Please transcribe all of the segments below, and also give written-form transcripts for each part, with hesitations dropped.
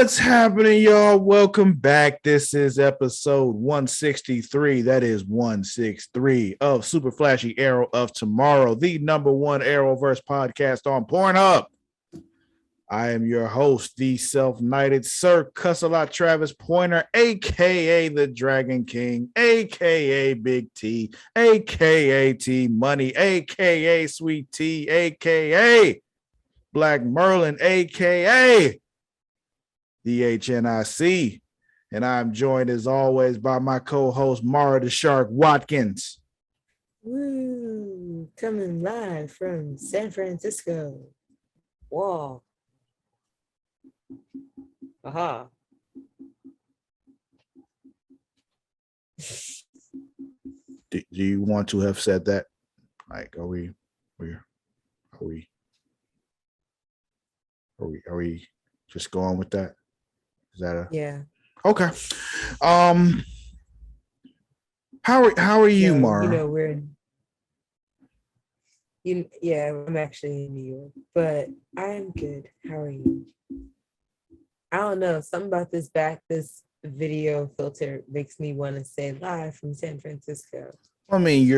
What's happening, y'all? Welcome back. This is episode 163. That is 163 of Super Flashy Arrow of Tomorrow, the number one Arrowverse podcast on Pornhub. I am your host, the self-knighted Sir Cussalott Travis Pointer, aka the Dragon King, aka Big T, aka T Money, aka Sweet T, aka Black Merlin, aka the HNIC. And I'm joined as always by my co-host Mara the Shark Watkins. Woo! Coming live from San Francisco. Whoa. Aha. Do you want to have said that? Like, are we just going with that? Is that a Okay? How are you, Mara? I'm actually in New York, but I'm good. How are you? I don't know. Something about this video filter makes me want to say live from San Francisco. I mean,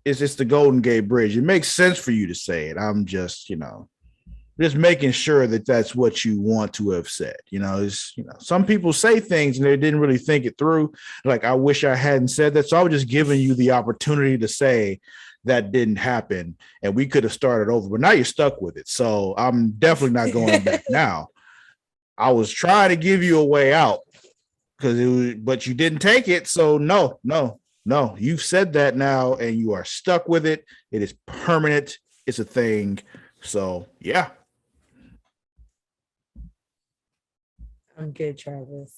it's the Golden Gate Bridge. It makes sense for you to say it. I'm just, just making sure that that's what you want to have said. Some people say things and they didn't really think it through. Like, I wish I hadn't said that. So I was just giving you the opportunity to say that didn't happen and we could have started over, but now you're stuck with it. So I'm definitely not going back now. I was trying to give you a way out but you didn't take it. So no, you've said that now and you are stuck with it. It is permanent. It's a thing. So yeah. I'm good, Travis.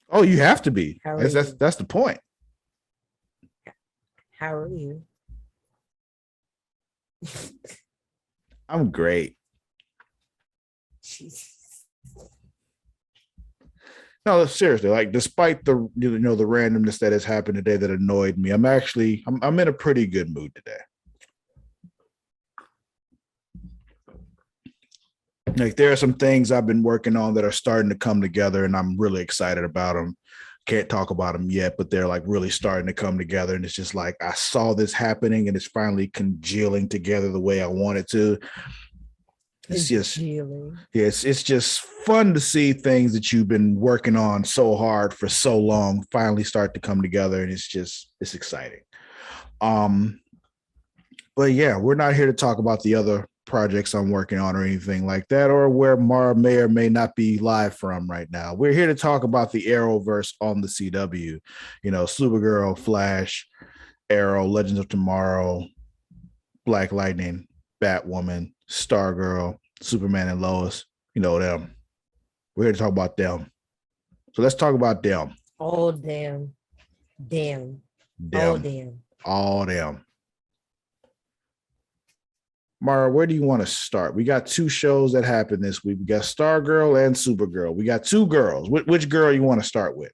Oh, you have to be. That's the point. How are you? I'm great. Jesus. No, seriously, like despite the the randomness that has happened today that annoyed me, I'm in a pretty good mood today. Like, there are some things I've been working on that are starting to come together and I'm really excited about them. Can't talk about them yet, but they're like really starting to come together. And it's just like, I saw this happening and it's finally congealing together the way I want it to. It's just fun to see things that you've been working on so hard for so long finally start to come together. And it's exciting. But yeah, we're not here to talk about the other projects I'm working on or anything like that, or where Mara may or may not be live from right now. We're here to talk about the Arrowverse on the CW, Supergirl, Flash, Arrow, Legends of Tomorrow, Black Lightning, Batwoman, Stargirl, Superman and Lois, them. We're here to talk about them. So let's talk about them. All damn. All them. Mara, where do you want to start? We got two shows that happened this week. We got Stargirl and Supergirl. We got two girls. Which girl you want to start with?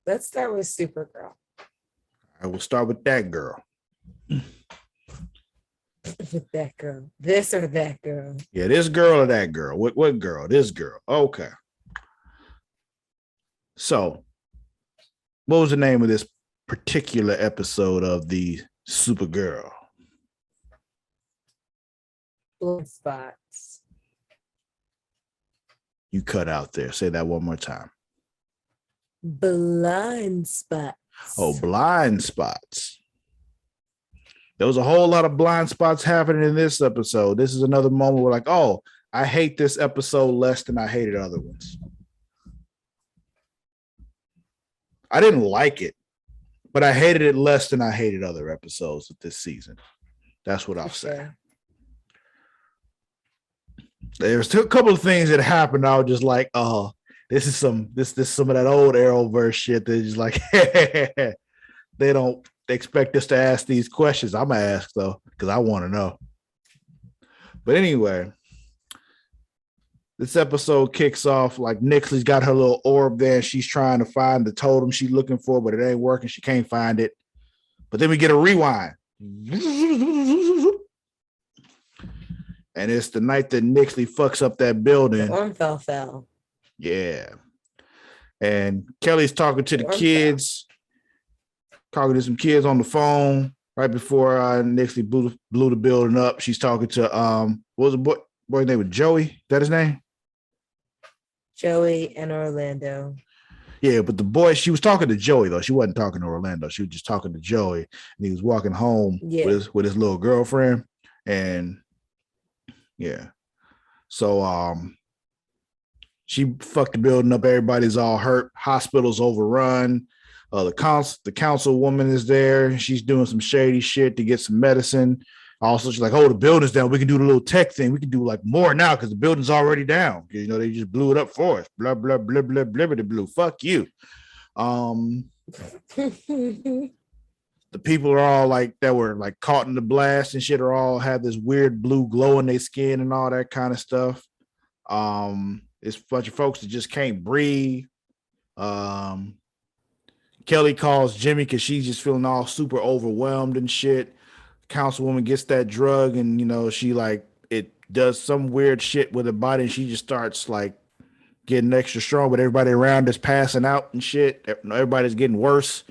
Let's start with Supergirl. I will start with that girl. With that girl. This or that girl? Yeah, this girl or that girl? What girl? This girl. Okay. So, what was the name of this particular episode of the Supergirl? Blind spots. You cut out there. Say that one more time. Blind spots. Oh, blind spots. There was a whole lot of blind spots happening in this episode. This is another moment where, like, oh, I hate this episode less than I hated other ones. I didn't like it, but I hated it less than I hated other episodes of this season. That's what I'll say. There's a couple of things that happened. I was just like, oh, this is some of that old Arrowverse shit. They're just like, they don't expect us to ask these questions. I'm gonna ask though, because I want to know. But anyway, this episode kicks off like Nixley's got her little orb there and she's trying to find the totem she's looking for, but it ain't working. She can't find it. But then we get a rewind. And it's the night that Nixley fucks up that building. The Ormfell fell. Yeah. And Kelly's talking to the kids, talking to some kids on the phone right before Nixley blew the building up. She's talking to what was the boy's name? Was Joey? Is that his name? Joey and Orlando. Yeah, but the boy, she was talking to Joey though. She wasn't talking to Orlando. She was just talking to Joey, and he was walking home with his little girlfriend, and yeah. So she fucked the building up. Everybody's all hurt. Hospital's overrun. The councilwoman is there. She's doing some shady shit to get some medicine. Also, she's like, "Oh, the building's down. We can do the little tech thing. We can do like more now because the building's already down. You know, they just blew it up for us. Blah blah blah blah blah blah blue. Fuck you." The people are all like that were like caught in the blast and shit are all have this weird blue glow in their skin and all that kind of stuff. It's a bunch of folks that just can't breathe. Kelly calls Jimmy because she's just feeling all super overwhelmed and shit. Councilwoman gets that drug and you know she like it does some weird shit with her body and she just starts like getting extra strong, but everybody around is passing out and shit. Everybody's getting worse.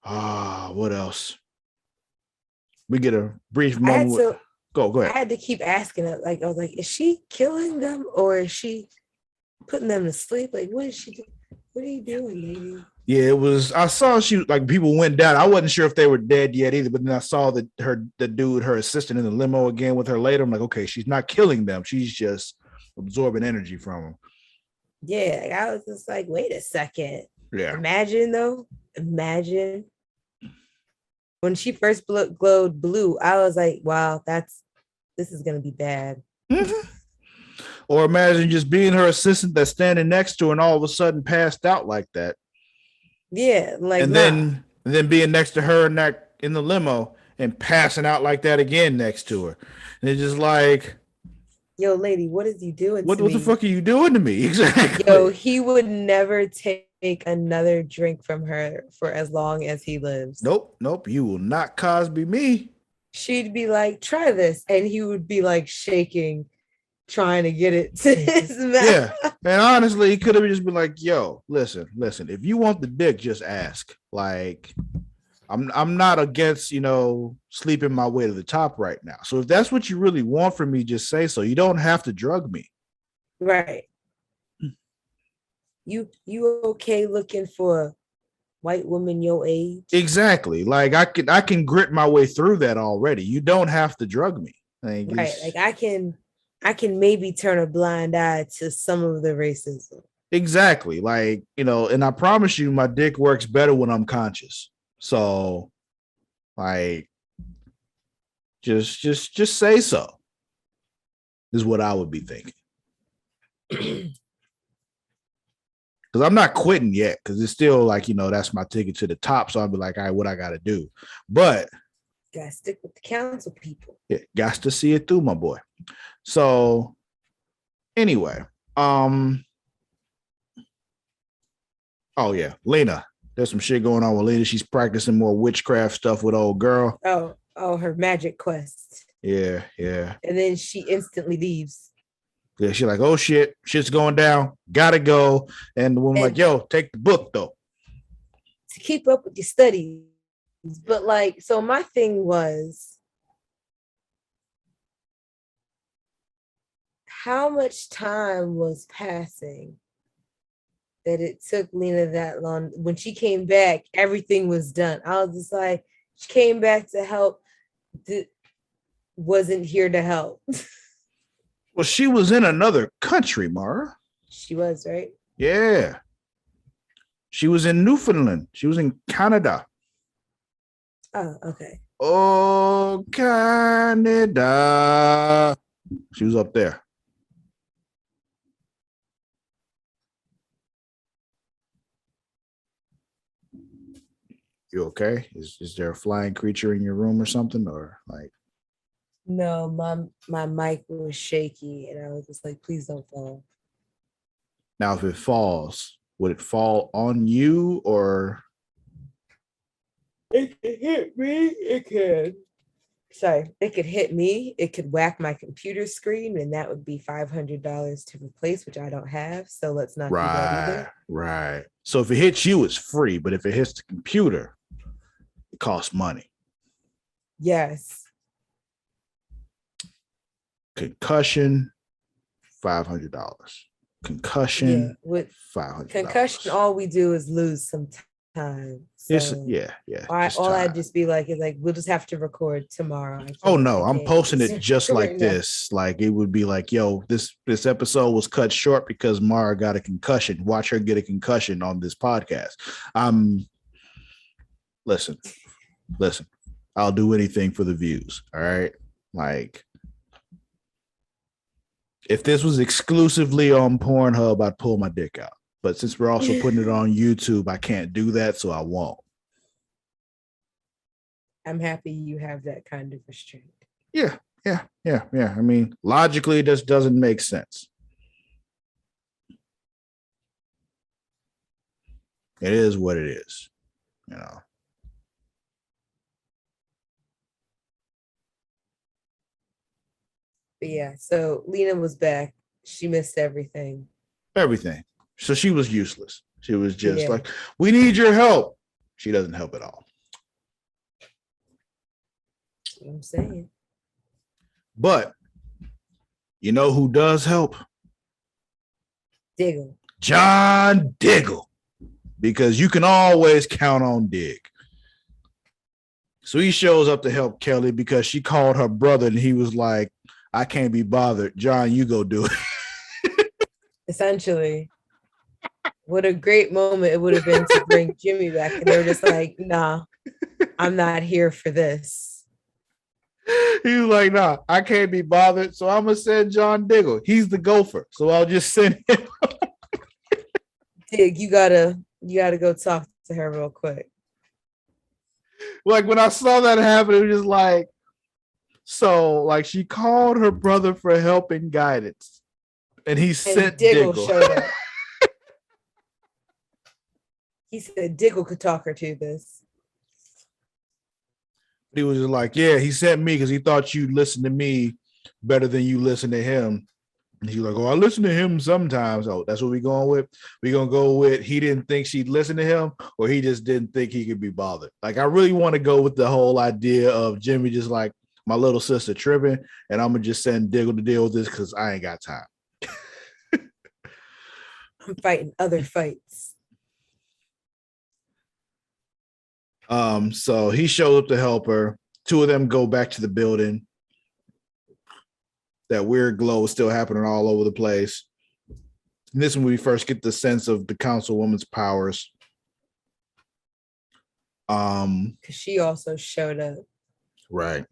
What else? We get a brief moment. Go ahead. I had to keep asking it. Like I was like, is she killing them or is she putting them to sleep? Like, what is she doing? What are you doing, lady? Yeah, it was. I saw she like people went down. I wasn't sure if they were dead yet either, but then I saw the dude, her assistant in the limo again with her later. I'm like, okay, she's not killing them. She's just absorbing energy from them. Yeah, I was just like, wait a second. Yeah. Imagine when she first glowed blue, I was like, wow, this is gonna be bad. Mm-hmm. Or imagine just being her assistant that's standing next to her and all of a sudden passed out like that. Yeah, like and then being next to her in the limo and passing out like that again next to her. And it's just like, yo, lady, what is he doing? What the fuck are you doing to me? Exactly. Yo, he would never take another drink from her for as long as he lives. Nope. You will not Cosby me. She'd be like, try this. And he would be like shaking, trying to get it to his mouth. Yeah. And honestly, he could have just been like, yo, listen. If you want the dick, just ask. Like, I'm not against, sleeping my way to the top right now. So if that's what you really want from me, just say so. You don't have to drug me. Right. You okay looking for a white woman your age? Exactly. Like I can grit my way through that already. You don't have to drug me. Right. Like I can maybe turn a blind eye to some of the racism. Exactly. Like, and I promise you my dick works better when I'm conscious. So like just say so is what I would be thinking. Because I'm not quitting yet, because it's still like, that's my ticket to the top. So I'll be like, all right, what I got to do. But gotta stick with the council people. Yeah, got to see it through, my boy. So anyway, oh yeah, Lena. There's some shit going on with Lena. She's practicing more witchcraft stuff with old girl. Oh, her magic quest. Yeah. And then she instantly leaves. Yeah, she's like, oh shit's going down. Gotta go. And the woman like, yo, take the book though. To keep up with your studies. But like, so my thing was, how much time was passing that it took Lena that long? When she came back, everything was done. I was just like, she came back to help, wasn't here to help. Well, she was in another country, Mara. She was, right? Yeah. She was in Newfoundland. She was in Canada. Oh, okay. Oh, Canada. She was up there. You okay? Is there a flying creature in your room or something? Or like? No, my mic was shaky and I was just like, please don't fall. Now, if it falls, would it fall on you or? It could hit me. It could. Sorry, it could hit me. It could whack my computer screen, and that would be $500 to replace, which I don't have. So let's not do that Right, either. right. So if it hits you, it's free, but if it hits the computer, it costs money. Yes. Concussion, $500. Concussion, Yeah. With $500. concussion, all we do is lose some time. So Yeah. all I'd just be like is like we'll just have to record tomorrow. Oh no, I'm posting it just just like right this. Like it would be like, yo, this episode was cut short because Mara got a concussion. Watch her get a concussion on this podcast. Listen. I'll do anything for the views. All right. Like if this was exclusively on Pornhub, I'd pull my dick out. But since we're also putting it on YouTube, I can't do that, so I won't. I'm happy you have that kind of restraint. Yeah. I mean, logically, this doesn't make sense. It is what it is, you know. But yeah, so Lena was back. She missed everything. Everything. So she was useless. She was just like, we need your help. She doesn't help at all. I'm saying. But you know who does help? Diggle. John Diggle. Because you can always count on Dig. So he shows up to help Kelly because she called her brother and he was like, I can't be bothered. John, you go do it. Essentially. What a great moment it would have been to bring Jimmy back. And they were just like, nah, I'm not here for this. He was like, nah, I can't be bothered. So I'm going to send John Diggle. He's the gopher. So I'll just send him. Dig, you gotta go talk to her real quick. Like when I saw that happen, it was just like, so like she called her brother for help and guidance. And he sent Diggle. Showed up. He said Diggle could talk her to this. He was just like, yeah, he sent me because he thought you'd listen to me better than you listen to him. And he's like, oh, I listen to him sometimes. Oh, that's what we're going with? We're going to go with he didn't think she'd listen to him or he just didn't think he could be bothered. Like, I really want to go with the whole idea of Jimmy just like, my little sister tripping, and I'm going to just send Diggle to deal with this because I ain't got time. I'm fighting other fights. So he shows up to help her. Two of them go back to the building. That weird glow is still happening all over the place. And this is when we first get the sense of the councilwoman's powers. Because she also showed up. Right.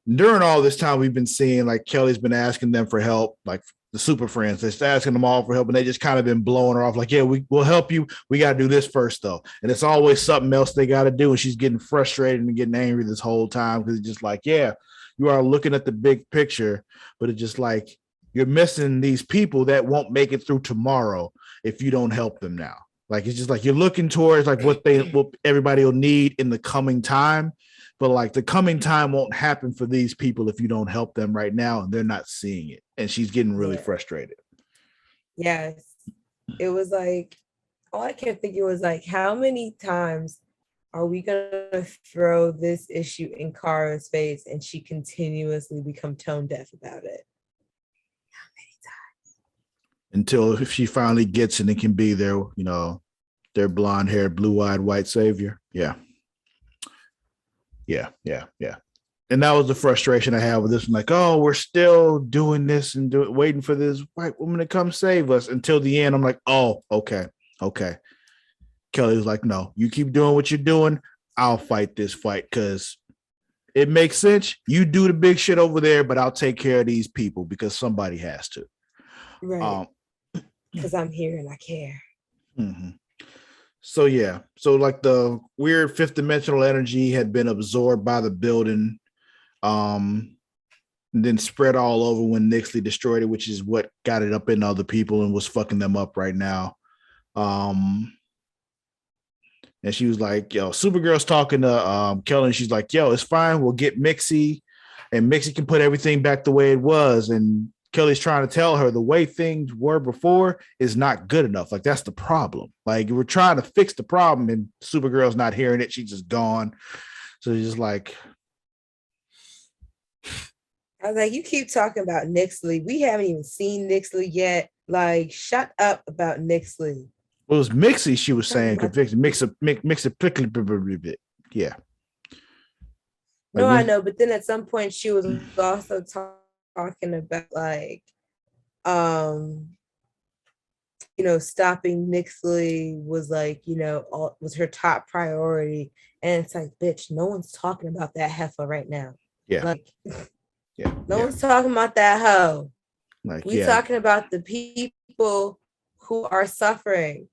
During all this time, we've been seeing like Kelly's been asking them for help, like the super friends. They're asking them all for help, and they just kind of been blowing her off. Like, yeah, we'll help you. We got to do this first, though. And it's always something else they got to do. And she's getting frustrated and getting angry this whole time because it's just like, yeah, you are looking at the big picture, but it's just like you're missing these people that won't make it through tomorrow if you don't help them now. Like, it's just like you're looking towards like what everybody will need in the coming time. But like the coming time won't happen for these people if you don't help them right now, and they're not seeing it. And she's getting really frustrated. Yes. It was like, all I kept thinking was like, how many times are we gonna throw this issue in Kara's face and she continuously become tone deaf about it? How many times? Until if she finally gets it and can be their, you know, their blonde-haired, blue-eyed white savior. Yeah. And that was the frustration I had with this one. Like, oh, we're still doing this and waiting for this white woman to come save us until the end. I'm like, oh, okay. Kelly was like, no, you keep doing what you're doing. I'll fight this fight because it makes sense. You do the big shit over there, but I'll take care of these people because somebody has to. Right. Because I'm here and I care. Mm-hmm. So yeah, so like the weird fifth dimensional energy had been absorbed by the building, and then spread all over when Nixley destroyed it, which is what got it up in other people and was fucking them up right now. And she was like, yo, Supergirl's talking to Kelly, and she's like, yo, it's fine. We'll get Mixie, and Mixie can put everything back the way it was. And Kelly's trying to tell her the way things were before is not good enough. Like, that's the problem. Like, we're trying to fix the problem, and Supergirl's not hearing it. She's just gone. So she's just like, I was like, you keep talking about Nixley. We haven't even seen Nixley yet. Like, shut up about Nixley. well, it was Mixie, she was saying, mix a bit. Yeah. No, I know, but then at some point she was also talking about like, stopping Nixley was like, was her top priority. And it's like, bitch, no one's talking about that heifer right now. Yeah. Like, no one's talking about that hoe. Like, we're talking about the people who are suffering.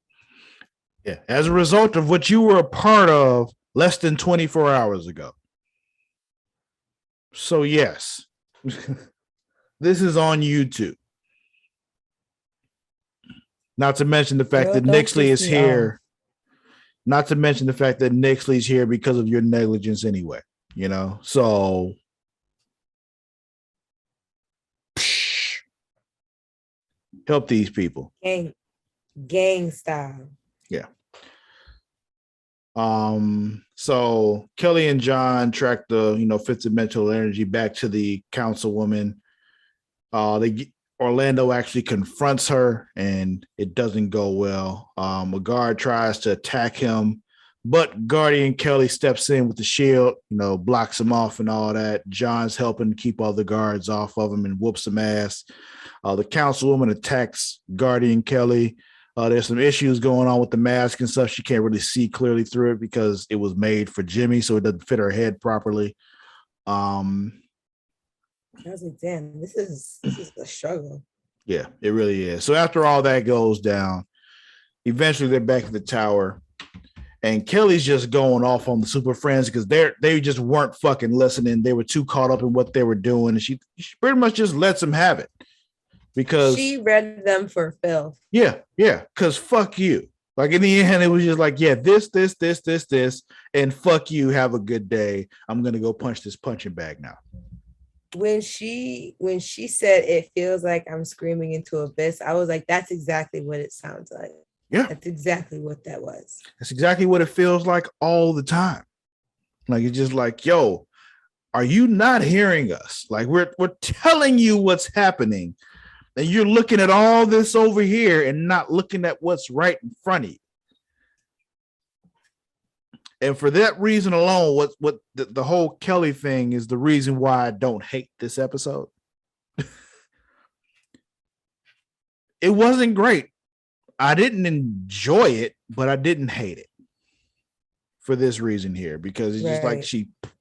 Yeah. As a result of what you were a part of less than 24 hours ago. So, yes, this is on YouTube. Not to mention the fact that Nixley is here. Not to mention the fact that Nixley's here because of your negligence anyway, So help these people. Gang style. Yeah. So Kelly and John track the fifth dimensional energy back to the councilwoman. Orlando actually confronts her, and it doesn't go well. A guard tries to attack him, but Guardian Kelly steps in with the shield, blocks him off and all that. John's helping keep all the guards off of him and whoops some ass. The councilwoman attacks Guardian Kelly. There's some issues going on with the mask and stuff. She can't really see clearly through it because it was made for Jimmy, so it doesn't fit her head properly. I was like, damn, this is a struggle. Yeah, it really is. So after all that goes down, eventually they're back at the tower, and Kelly's just going off on the Super Friends because they just weren't fucking listening. They were too caught up in what they were doing, and she pretty much just lets them have it. Because she read them for filth. Yeah, because fuck you. Like, in the end, it was just like, yeah, this, and fuck you, have a good day. I'm gonna go punch this punching bag now. When she said it feels like I'm screaming into abyss, I was like, that's exactly what it sounds like. Yeah. That's exactly what that was. That's exactly what it feels like all the time. Like, it's just like, yo, are you not hearing us? Like, we're telling you what's happening. And you're looking at all this over here and not looking at what's right in front of you. And for that reason alone, what the whole Kelly thing is the reason why I don't hate this episode. It wasn't great. I didn't enjoy it, but I didn't hate it. For this reason here, because it's just like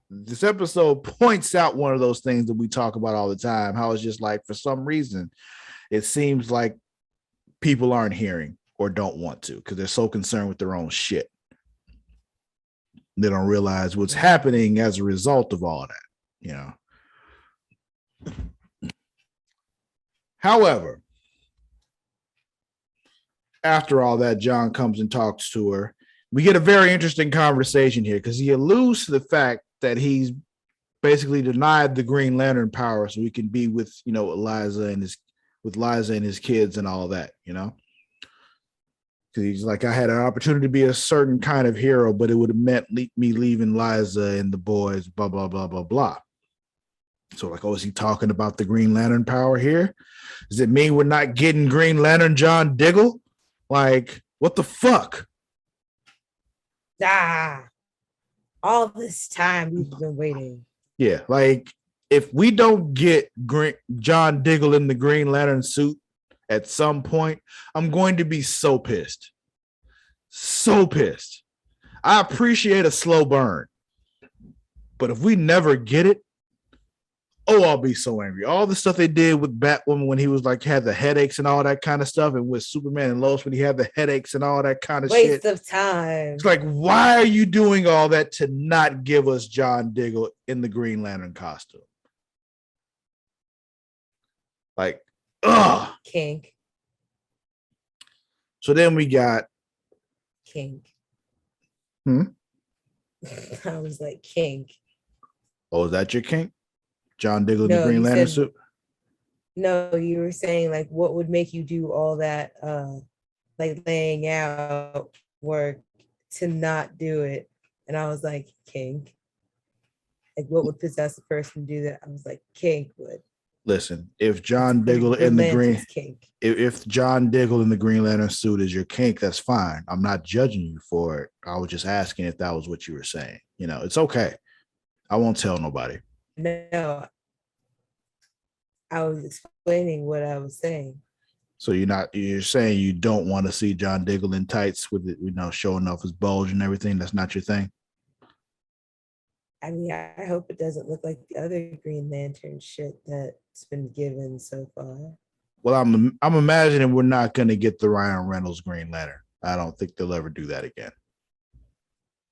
this episode points out one of those things that we talk about all the time, how it's just like, for some reason, it seems like people aren't hearing or don't want to because they're so concerned with their own shit. They don't realize what's happening as a result of all that, However, after all that, John comes and talks to her. We get a very interesting conversation here because he alludes to the fact that he's basically denied the Green Lantern power so he can be with, Liza and his kids and all that, Because he's like, I had an opportunity to be a certain kind of hero, but it would have meant me leaving Liza and the boys, blah, blah, blah, blah, blah. So like, is he talking about the Green Lantern power here? Does it mean we're not getting Green Lantern John Diggle? Like, what the fuck? All this time we've been waiting. Yeah, like, if we don't get John Diggle in the Green Lantern suit at some point, I'm going to be so pissed. So pissed. I appreciate a slow burn. But if we never get it, I'll be so angry. All the stuff they did with Batwoman when he was like, had the headaches and all that kind of stuff, and with Superman and Lois when he had the headaches and all that kind of shit. Waste of time. It's like, why are you doing all that to not give us John Diggle in the Green Lantern costume? Like, ugh. Kink. So then we got Kink. I was like, kink. Oh, is that your kink? John Diggle in the No, Green you Lantern said suit? no. You were saying like, what would make you do all that, like laying out work to not do it? And I was like, kink. Like, what would possess a person to do that? I was like, kink would. Listen, if It's John the Diggle in the green, Lanterns kink. if John Diggle in the Green Lantern suit is your kink, that's fine. I'm not judging you for it. I was just asking if that was what you were saying. You know, it's okay. I won't tell nobody. No, I was explaining what I was saying. So you're saying you don't want to see John Diggle in tights with it, showing off his bulge and everything. That's not your thing. I mean, I hope it doesn't look like the other Green Lantern shit that's been given so far. Well, I'm imagining we're not going to get the Ryan Reynolds Green Lantern. I don't think they'll ever do that again.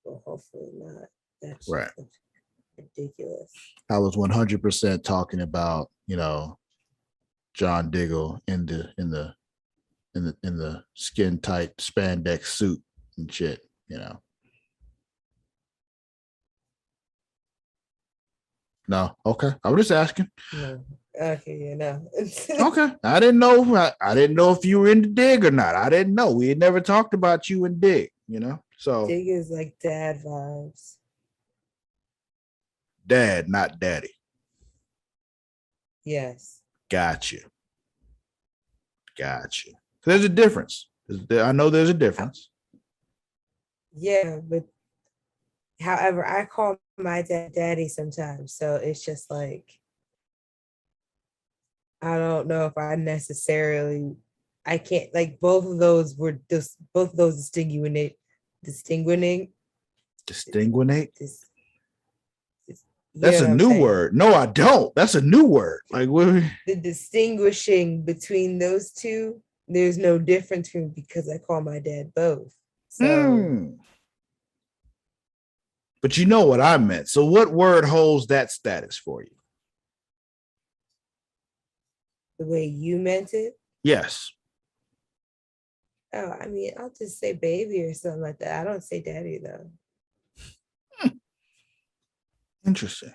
Well, hopefully not. That's right. Ridiculous. I was 100% talking about, John Diggle in the skin tight spandex suit and shit. No, okay. I was just asking. No. Okay, no. Okay. I didn't know. I didn't know if you were into Dig or not. I didn't know. We had never talked about you and Dig. So Dig is like dad vibes. Dad, not daddy. Yes. Gotcha. There's a difference. I know there's a difference. Yeah, but however, I call my dad daddy sometimes. So it's just like, I don't know if I necessarily, I can't, like, both of those distinguishing. That's a new word. No, I don't. That's a new word. Like, the distinguishing between those two, there's no difference for me because I call my dad both. So, but you know what I meant. So, what word holds that status for you? The way you meant it? Yes. Oh, I mean, I'll just say baby or something like that. I don't say daddy though. Interesting.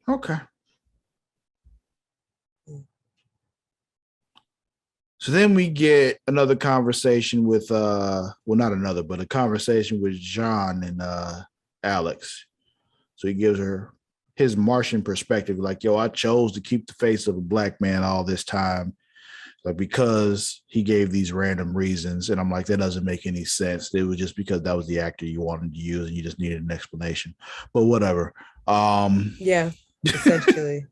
Okay. So then we get another conversation with not another, but a conversation with John and Alex. So he gives her his Martian perspective, like, yo, I chose to keep the face of a black man all this time, like, because he gave these random reasons. And I'm like, that doesn't make any sense. It was just because that was the actor you wanted to use and you just needed an explanation. But whatever. Yeah, essentially.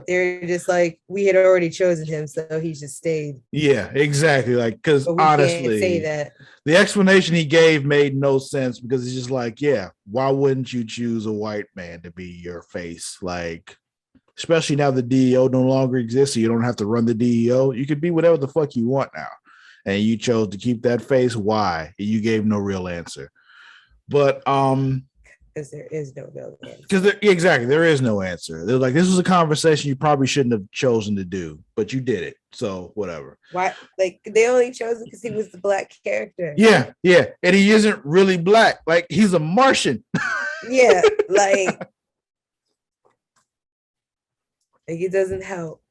They're just like, we had already chosen him, so he just stayed. Yeah, exactly. Like, because honestly, can't say that. The explanation he gave made no sense, because it's just like, yeah, why wouldn't you choose a white man to be your face? Like, especially now the DEO no longer exists, so you don't have to run the DEO. You could be whatever the fuck you want now. And you chose to keep that face. Why? You gave no real answer. But because there is no real answer. Because exactly, there is no answer. They're like, this was a conversation you probably shouldn't have chosen to do, but you did it. So whatever. Why? Like, they only chose him because he was the black character. Yeah, and he isn't really black. Like, he's a Martian. Yeah, like it doesn't help.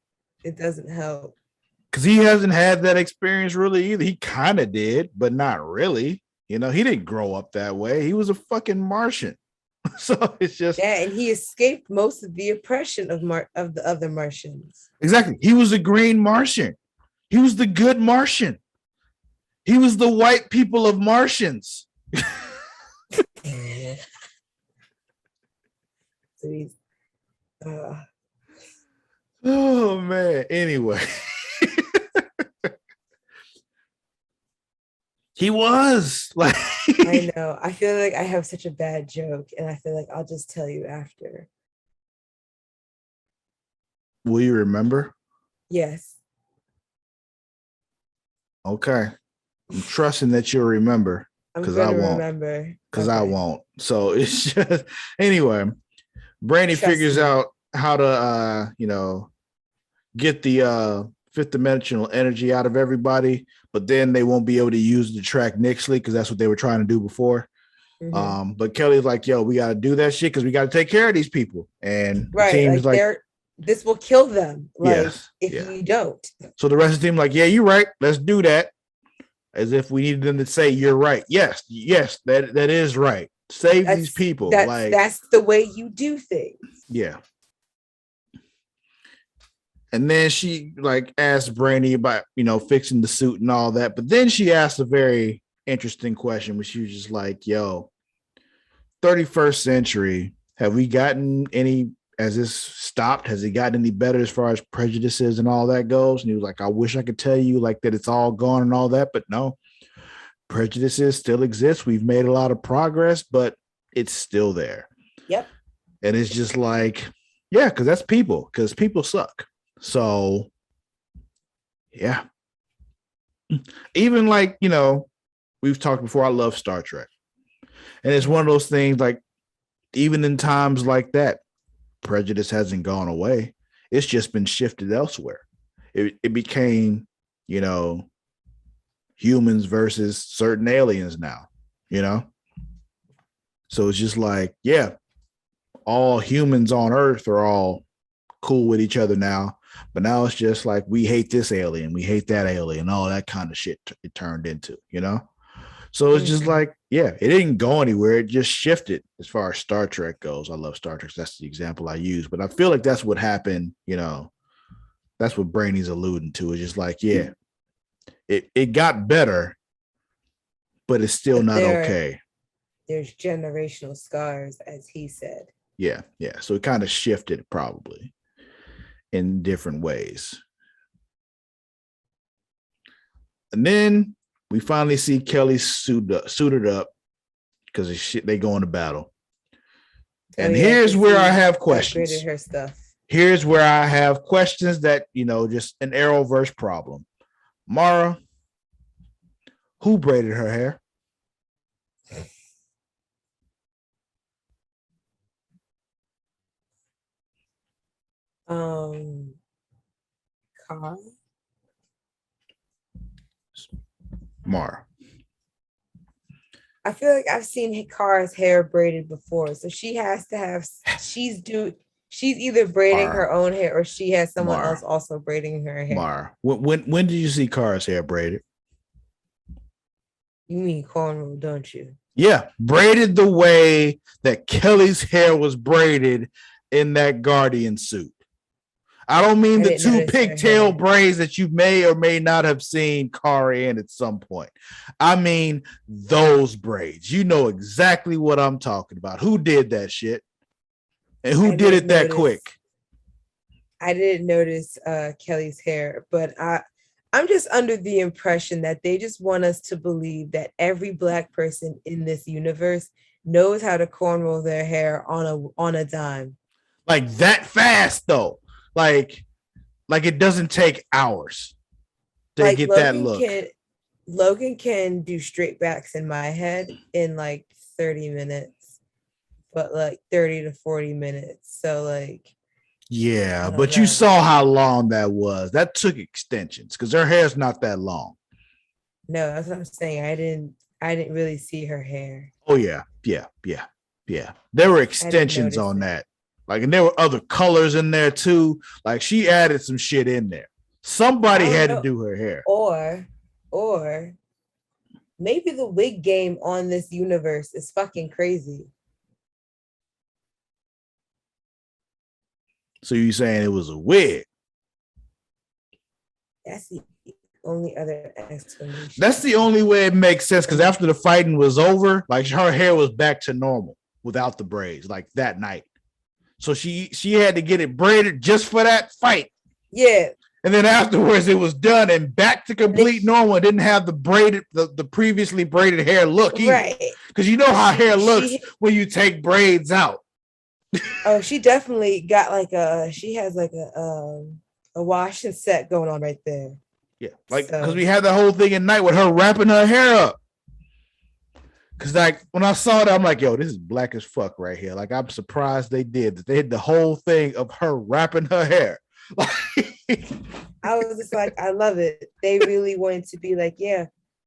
It doesn't help. Because he hasn't had that experience really either. He kind of did, but not really. He didn't grow up that way. He was a fucking Martian. So it's just, yeah, and he escaped most of the oppression of the other Martians. Exactly. He was a green Martian. He was the good Martian. He was the white people of Martians. So he's, oh man. Anyway. He was like, I know. I feel like I have such a bad joke, and I feel like I'll just tell you after. Will you remember? Yes. Okay. I'm trusting that you'll remember, because I won't. Remember. Because I won't. So it's just, anyway, Brandy figures out how to get the fifth dimensional energy out of everybody, but then they won't be able to use it to track Nixley, because that's what they were trying to do before. But Kelly's like, yo, we got to do that shit because we got to take care of these people. And the team's like, this will kill them. Like, if you don't. So the rest of the team like, yeah, you're right. Let's do that. As if we needed them to say, you're right. Yes, that is right. Save these people. That's the way you do things. Yeah. And then she like asked Brainy about, fixing the suit and all that. But then she asked a very interesting question, where she was just like, yo, 31st century, have we gotten any, has this stopped? Has it gotten any better as far as prejudices and all that goes? And he was like, I wish I could tell you like that it's all gone and all that, but no, prejudices still exist. We've made a lot of progress, but it's still there. Yep. And it's just like, yeah, because people suck. So yeah. Even like, we've talked before, I love Star Trek. And it's one of those things like, even in times like that, prejudice hasn't gone away. It's just been shifted elsewhere. It became, humans versus certain aliens now, So it's just like, yeah, all humans on Earth are all cool with each other now. But now it's just like, we hate this alien, we hate that alien, all that kind of shit it turned into, So it's just like, yeah, it didn't go anywhere. It just shifted as far as Star Trek goes. I love Star Trek. That's the example I use. But I feel like that's what happened. That's what Brainy's alluding to. It's just like, yeah, it got better, but it's still not okay. There's generational scars, as he said. Yeah. So it kind of shifted probably in different ways. And then we finally see Kelly suited up because they go into battle. And here's where I have questions. Her stuff. Here's where I have questions that, just an Arrowverse problem. Mara, who braided her hair? Car. Mara. I feel like I've seen Kara's hair braided before, so she has to have. She's either braiding her own hair or she has someone else also braiding her hair. Mara, when did you see Kara's hair braided? You mean cornrow, don't you? Yeah, braided the way that Kelly's hair was braided in that Guardian suit. I don't mean the two pigtail braids that you may or may not have seen Kara in at some point. I mean those braids. You know exactly what I'm talking about. Who did that shit? And who did it that quick? I didn't notice Kelly's hair, but I'm just under the impression that they just want us to believe that every Black person in this universe knows how to cornrow their hair on a dime. Like that fast though. Like it doesn't take hours to get that look. Logan can do straight backs in my head in like 30 minutes, but like 30 to 40 minutes. So like, yeah, but you saw how long that was. That took extensions because her hair's not that long. No, that's what I'm saying. I didn't really see her hair. Oh yeah. There were extensions on that. Like, and there were other colors in there too. Like she added some shit in there. Somebody had to do her hair. Or maybe the wig game on this universe is fucking crazy. So you saying it was a wig? That's the only other explanation. That's the only way it makes sense, because after the fighting was over, like her hair was back to normal without the braids, like that night. So she had to get it braided just for that fight. Yeah. And then afterwards it was done and back to complete normal. It didn't have the braided, the previously braided hair look either. Right. Because you know how hair looks when you take braids out. Oh, she definitely got she has like a wash and set going on right there. Yeah. Like, because we had the whole thing at night with her wrapping her hair up. Because like when I saw that, I'm like, yo, this is black as fuck right here. Like, I'm surprised they did that. They had the whole thing of her wrapping her hair. I was just like, I love it. They really wanted to be like, yeah,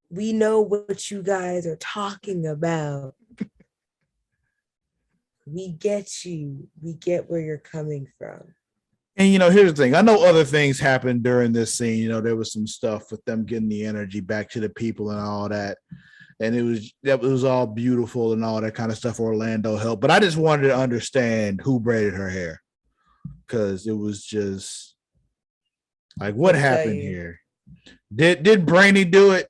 we know what you guys are talking about. We get you. We get where you're coming from. And here's the thing. I know other things happened during this scene. There was some stuff with them getting the energy back to the people and all that. And it was all beautiful and all that kind of stuff. Orlando helped. But I just wanted to understand who braided her hair. Because it was just like, what happened here? Did Brainy do it?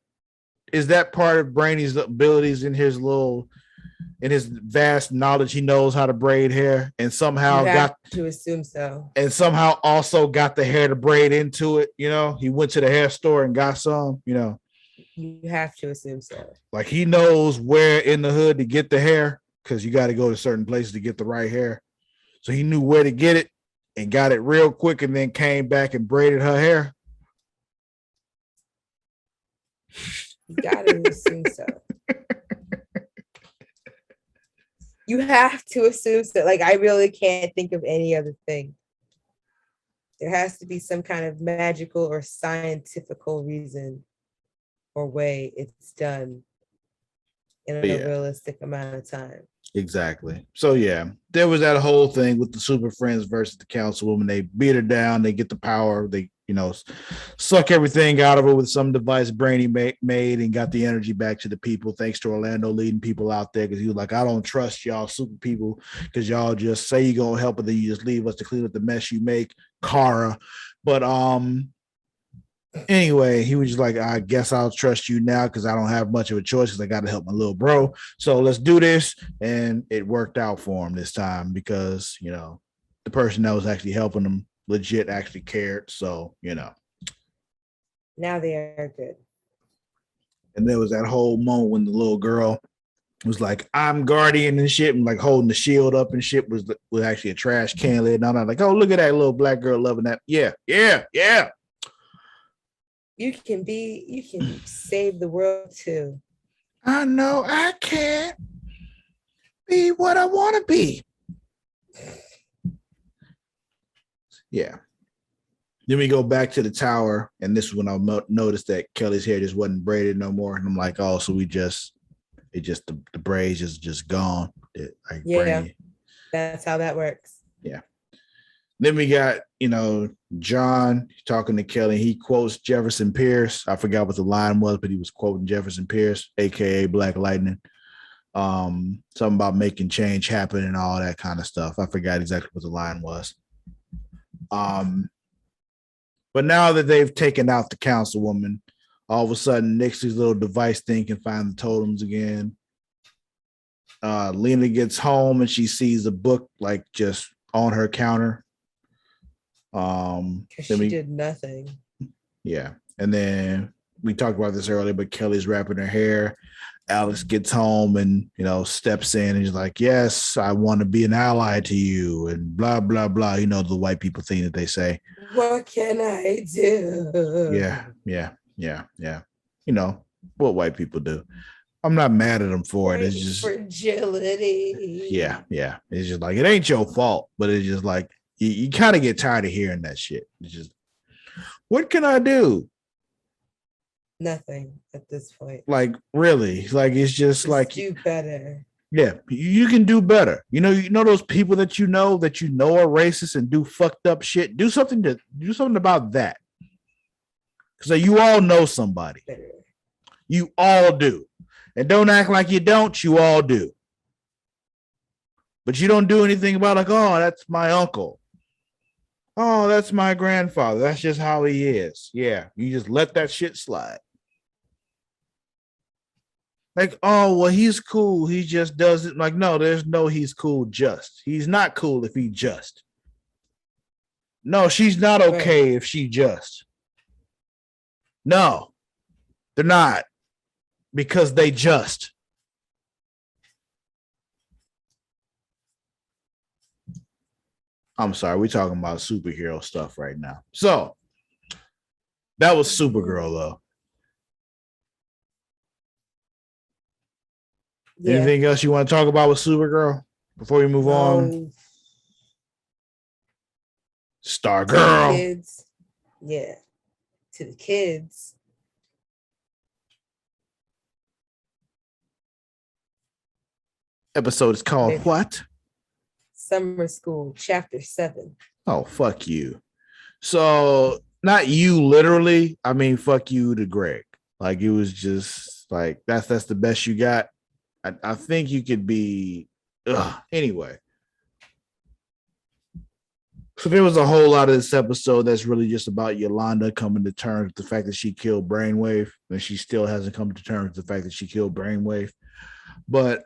Is that part of Brainy's abilities in his vast knowledge? He knows how to braid hair and somehow got to assume so. And somehow also got the hair to braid into it. He went to the hair store and got some, You have to assume so. Like he knows where in the hood to get the hair because you got to go to certain places to get the right hair. So he knew where to get it and got it real quick and then came back and braided her hair. You gotta assume so. You have to assume so. Like, I really can't think of any other thing. There has to be some kind of magical or scientifical reason or way it's done in a realistic amount of time. Exactly. So yeah, there was that whole thing with the Super Friends versus the Councilwoman. They beat her down. They get the power. They, suck everything out of her with some device Brainy made and got the energy back to the people. Thanks to Orlando leading people out there because he was like, I don't trust y'all super people because y'all just say you're gonna help, but then you just leave us to clean up the mess you make, Kara. But anyway, he was just like, I guess I'll trust you now because I don't have much of a choice because I got to help my little bro. So let's do this. And it worked out for him this time because, the person that was actually helping him legit actually cared. So, now they are good. And there was that whole moment when the little girl was like, I'm guardian and shit, and like holding the shield up and shit was actually a trash can lid. And I'm like, oh, look at that little black girl loving that. Yeah. You can save the world too. I know I can't be what I want to be. Yeah. Then we go back to the tower, and this is when I noticed that Kelly's hair just wasn't braided no more. And I'm like, oh, so the braids just gone. That's how that works. Yeah. Then we got, John talking to Kelly. He quotes Jefferson Pierce. I forgot what the line was, but he was quoting Jefferson Pierce, aka Black Lightning. Something about making change happen and all that kind of stuff. I forgot exactly what the line was. But now that they've taken out the councilwoman, all of a sudden Nixie's little device thing can find the totems again. Lena gets home and she sees a book like just on her counter. She did nothing. Yeah. And then we talked about this earlier, but Kelly's wrapping her hair. Alex gets home and, steps in and he's like, yes, I want to be an ally to you and blah, blah, blah. The white people thing that they say. What can I do? Yeah. What white people do. I'm not mad at them for it. It's just fragility. Yeah. It's just like, it ain't your fault, but it's just like, you kind of get tired of hearing that shit. It's just, what can I do? Nothing at this point. Like, really? Like, it's just like, do better. Yeah, you can do better. You know those people that you know are racist and do fucked up shit. Do something about that. Because you all know somebody. You all do. And don't act like you don't. You all do. But you don't do anything about like, oh, that's my uncle. Oh, that's my grandfather. That's just how he is. Yeah, you just let that shit slide. Like, oh, well, he's cool. He just does it. Like, no, there's no he's cool just. He's not cool if he just. No, she's not okay if she just. No, they're not. Because they just. I'm sorry, we're talking about superhero stuff right now. So, that was Supergirl, though. Yeah. Anything else you want to talk about with Supergirl before we move on? Stargirl. Kids. Yeah. To the kids. Episode is called what? Summer School, Chapter 7. Oh, fuck you. So, not you literally. I mean, fuck you to Greg. Like, it was just like, that's the best you got. I think you could be. Anyway. So there was a whole lot of this episode that's really just about Yolanda coming to terms with the fact that she killed Brainwave, and she still hasn't come to terms with the fact that she killed Brainwave. But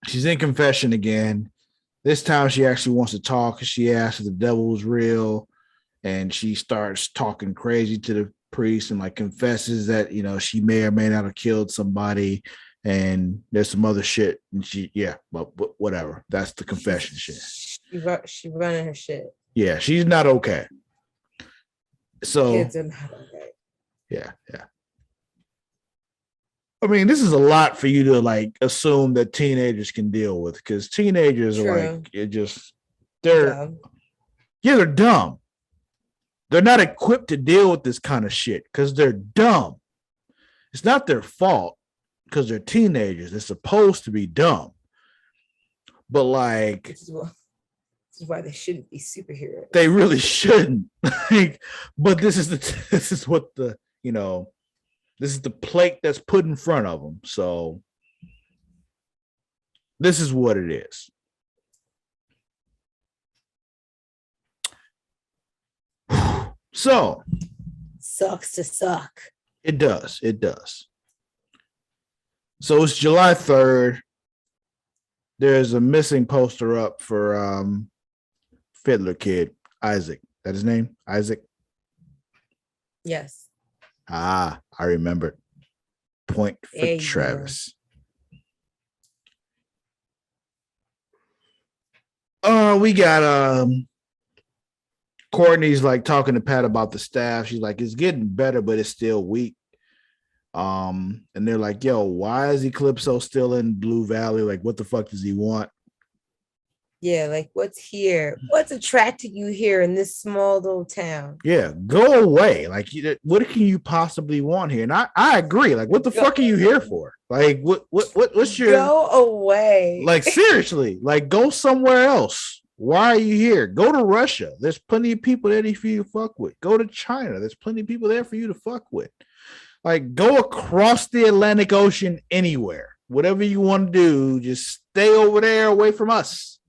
she's in confession again. This time she actually wants to talk. She asks if the devil was real, and she starts talking crazy to the priest and like confesses that, you know, she may or may not have killed somebody, and there's some other shit. And but whatever. That's the confession shit. She running her shit. Yeah, she's not okay. So kids are not okay. Yeah. I mean, this is a lot for you to like assume that teenagers can deal with, because teenagers are like, they're dumb. They're not equipped to deal with this kind of shit because they're dumb. It's not their fault because they're teenagers. They're supposed to be dumb. But like, this is why they shouldn't be superheroes. They really shouldn't. But this is what the, you know, this is the plate that's put in front of them. So this is what it is. So sucks to suck. It does. So it's July 3rd. There's a missing poster up for Fiddler Kid, Isaac. That his name? Isaac? Yes. I remember. Point for Travis. We got Courtney's like talking to Pat about the staff. She's like, it's getting better, but it's still weak. And they're like, yo, why is Eclipso still in Blue Valley? Like, what the fuck does he want? Yeah, like what's here? What's attracting you here in this small little town? Yeah, go away. Like, what can you possibly want here? And I agree. Like, what the fuck are you here for? Like, what's your go away? Like, seriously, like, go somewhere else. Why are you here? Go to Russia. There's plenty of people there for you to fuck with. Go to China. There's plenty of people there for you to fuck with. Like, go across the Atlantic Ocean anywhere. Whatever you want to do, just stay over there away from us.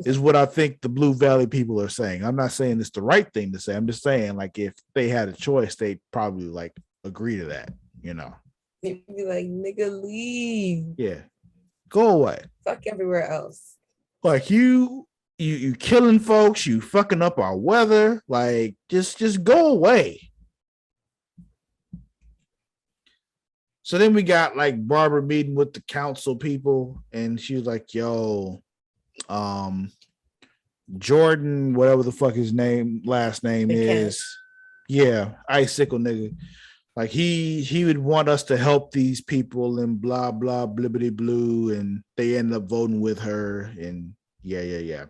Is what I think the Blue Valley people are saying. I'm not saying it's the right thing to say. I'm just saying, like, if they had a choice, they'd probably like agree to that, you know. They'd be like, nigga, leave. Yeah. Go away. Fuck everywhere else. Like, you killing folks, you fucking up our weather. Like, just go away. So then we got like Barbara meeting with the council people, and she was like, yo, Jordan, whatever the fuck his last name is. Yeah, icicle nigga. Like he would want us to help these people and blah blah blibbity blue, and they end up voting with her. And yeah.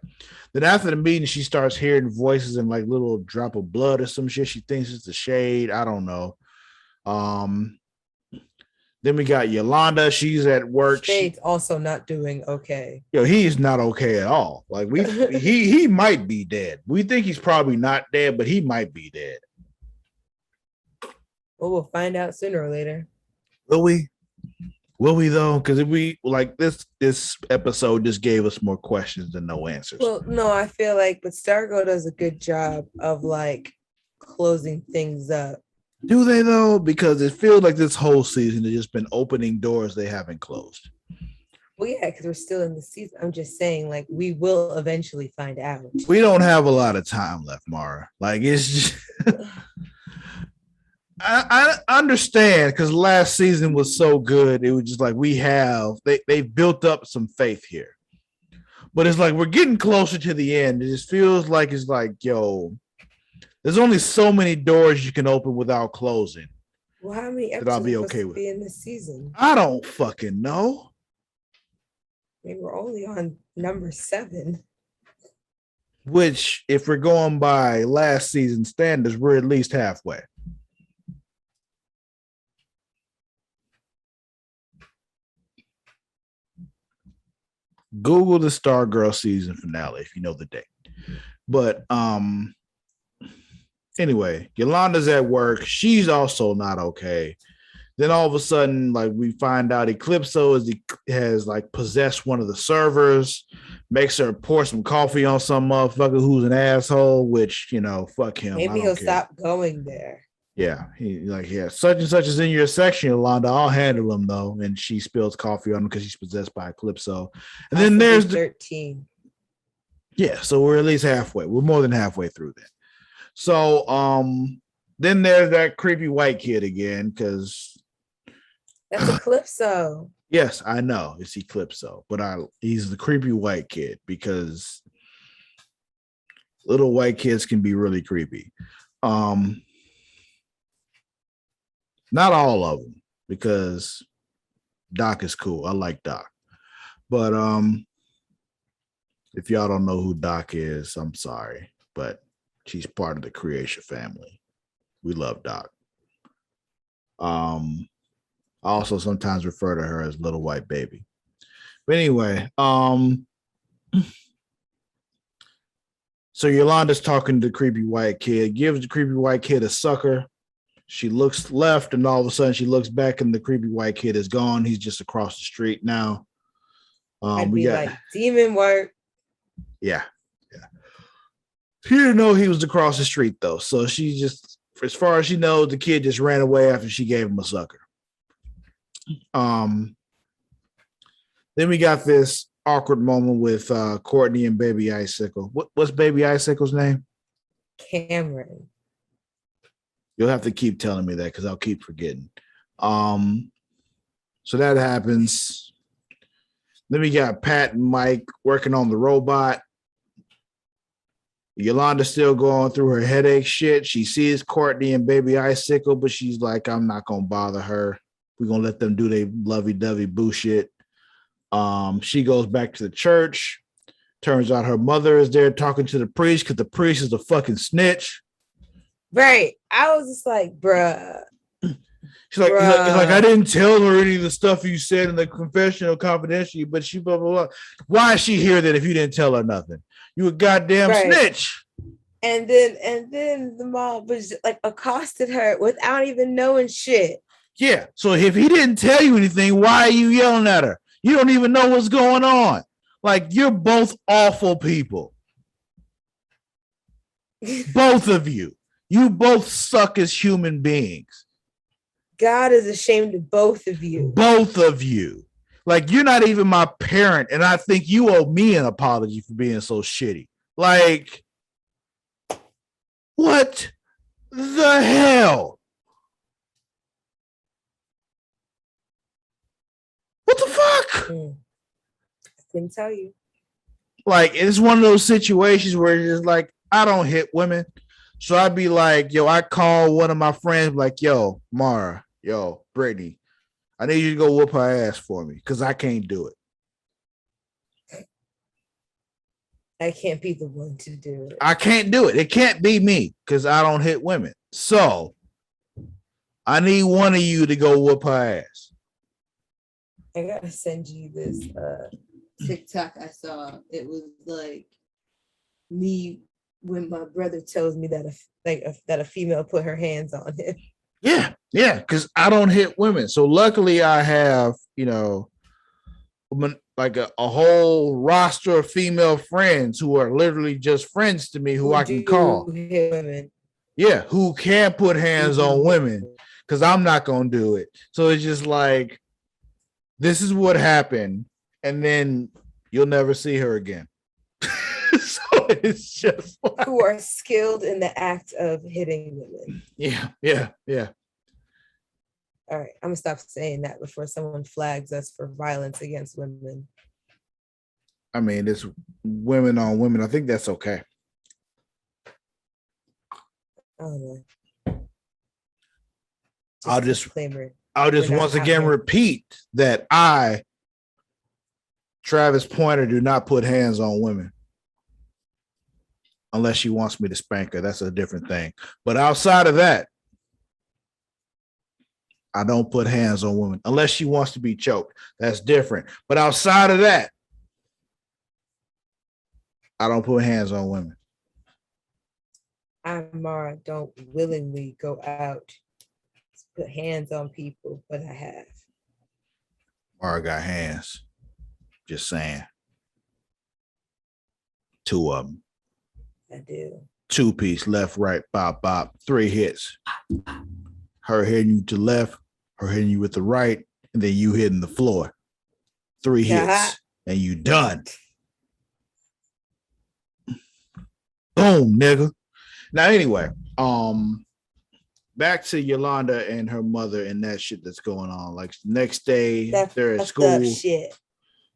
Then after the meeting, she starts hearing voices and like little drop of blood or some shit. She thinks it's the shade. I don't know. Then we got Yolanda. She's at work. Shade's also not doing okay. Yo, he's not okay at all. Like he might be dead. We think he's probably not dead, but he might be dead. Well, we'll find out sooner or later. Will we? Will we though? Because if we like this episode just gave us more questions than no answers. Well, no, I feel like, but Stargirl does a good job of like closing things up. Do they though? Because it feels like this whole season has just been opening doors they haven't closed. Well, yeah, because we're still in the season. I'm just saying, like, we will eventually find out. We don't have a lot of time left, Mara. Like, it's just I understand, because last season was so good. It was just like they've built up some faith here. But it's like we're getting closer to the end. It just feels like it's like, yo, there's only so many doors you can open without closing. Well, how many episodes I'll be okay with be in this season? I don't fucking know. Maybe we're only on number 7. Which, if we're going by last season standards, we're at least halfway. Google the Stargirl season finale if you know the date. But anyway, Yolanda's at work. She's also not okay. Then all of a sudden, like we find out Eclipso has like possessed one of the servers, makes her pour some coffee on some motherfucker who's an asshole, which, you know, fuck him. Maybe he'll stop going there. Yeah, such and such is in your section, Yolanda. I'll handle him though. And she spills coffee on him because he's possessed by Eclipso. And then there's 13. Yeah, so we're at least halfway. We're more than halfway through that. So then there's that creepy white kid again, because that's Eclipso. Yes, I know it's Eclipso, but he's the creepy white kid because little white kids can be really creepy. Not all of them, because Doc is cool. I like Doc. But if y'all don't know who Doc is, I'm sorry, but she's part of the Creation family. We love Doc. I also sometimes refer to her as Little White Baby. But anyway, so Yolanda's talking to the creepy white kid, gives the creepy white kid a sucker. She looks left, and all of a sudden she looks back, and the creepy white kid is gone. He's just across the street now. We got like demon work. Yeah. She didn't know he was across the street though, so she just, as far as she knows, the kid just ran away after she gave him a sucker. Then we got this awkward moment with Courtney and Baby Icicle. What's Baby Icicle's name? Cameron. You'll have to keep telling me that because I'll keep forgetting. So that happens. Then we got Pat and Mike working on the robot. Yolanda's still going through her headache shit. She sees Courtney and Baby Icicle, but she's like, I'm not going to bother her. We're going to let them do their lovey-dovey bullshit. She goes back to the church. Turns out her mother is there talking to the priest because the priest is a fucking snitch. Right. I was just like, bruh. She's like, I didn't tell her any of the stuff you said in the confessional confidentially, but she blah, blah, blah. Why is she here then if you didn't tell her nothing? You a goddamn snitch. And then the mom was like accosted her without even knowing shit. Yeah. So if he didn't tell you anything, why are you yelling at her? You don't even know what's going on. Like, you're both awful people. Both of you. You both suck as human beings. God is ashamed of both of you. Both of you. Like, you're not even my parent, and I think you owe me an apology for being so shitty. Like, what the hell? What the fuck? I couldn't tell you. Like, it's one of those situations where it's just like, I don't hit women. So I'd be like, yo, I call one of my friends, like, yo, Mara, yo, Brittany, I need you to go whoop her ass for me because I can't do it. I can't be the one to do it. I can't do it. It can't be me because I don't hit women. So I need one of you to go whoop her ass. I gotta send you this TikTok I saw. It was like me when my brother tells me that that a female put her hands on him. Yeah, because I don't hit women. So luckily I have, like a whole roster of female friends who are literally just friends to me who I can call. Hit women. Yeah, who can put hands on women because I'm not going to do it. So it's just like, this is what happened. And then you'll never see her again. So it's just like, who are skilled in the act of hitting women. Yeah. All right, I'm gonna stop saying that before someone flags us for violence against women. I mean, it's women on women. I think that's okay. Oh no. I'll just once again repeat that Travis Pointer, do not put hands on women. Unless she wants me to spank her. That's a different thing. But outside of that, I don't put hands on women. Unless she wants to be choked. That's different. But outside of that, I don't put hands on women. I, Mara, don't willingly go out to put hands on people, but I have. Mara got hands. Just saying. 2 of them. I do. 2-piece, left, right, bop, bop. 3 hits. Her hitting you to left, her hitting you with the right, and then you hitting the floor. 3 hits, and you done. Boom, nigga. Now, anyway, back to Yolanda and her mother and that shit that's going on. Like the next day, they're at school. Shit.